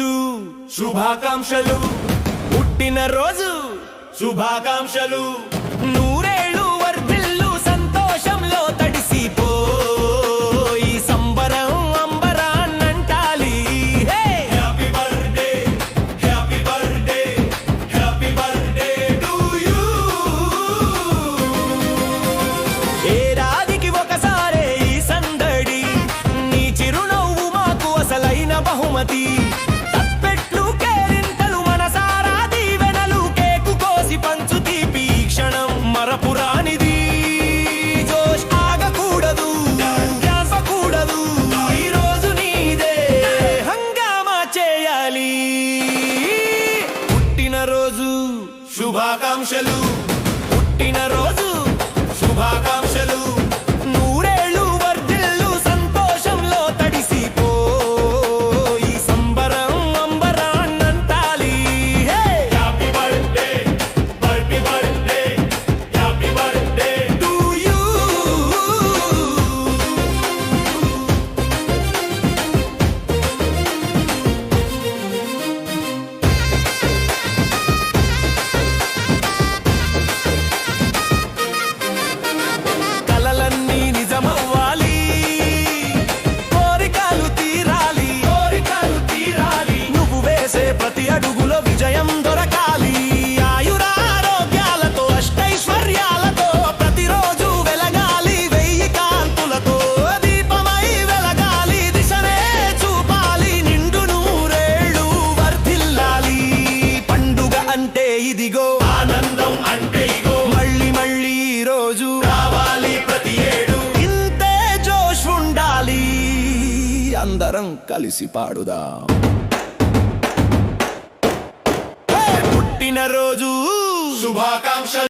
You శుభాకాంక్షలు, పుట్టినరోజు శుభాకాంక్షలు. నూరేళ్ళు వర్ధిల్లు సంతోషంలో తడిసిపోయి సంబరం అంబరాన్నంటాలి. Happy birthday happy birthday happy birthday to you. ఏడాదికి ఒకసారే ఈ సందడి, నీ చిరునవ్వు మాకు అసలైన బహుమతి. తప్పెట్లు కేరింతలు మనసారా దీవెనలు, కేకు కోసి పంచు తీపి క్షణం మరపురానిది. జోష్ ఆగకూడదు ధ్యాసకూడదు, ఈ రోజు నీదే హంగామా చేయాలి. పుట్టినరోజు శుభాకాంక్షలు, పుట్టినరోజు శుభాకాంక్షలు. నూరేళ్ళు వర్ధిల్లు సంతోషంలో తడిసిపోయి సంబరం అంబరాన్నంటాలి. Happy birthday happy birthday happy birthday to you. కలలన్నీ నిజమవ్వాలి, కోరికలు తీరాలి, కోరికలు తీరాలి. నువ్వు వేసే ప్రతి అడుగులో విజయం దొరకాలి. ఆయురారోగ్యాలతో అష్టైశ్వర్యాలతో ప్రతిరోజు వెలగాలి. 1000 కాంతులతో దీపమై వెలగాలి. దిశనే చూపాలి, నిండు నూరేళ్ళు వర్ధిల్లాలి. పండుగ అంటే ఇదిగో, ఆనందం అంటే ఇగో, మళ్ళీ మళ్ళీ ఈ రోజు రావాలి ప్రతి ఏడు. ఇంతే జోష్ ఉండాలి, అందరం కలిసి పాడుదాం. పుట్టినరోజు శుభాకాంక్షలు.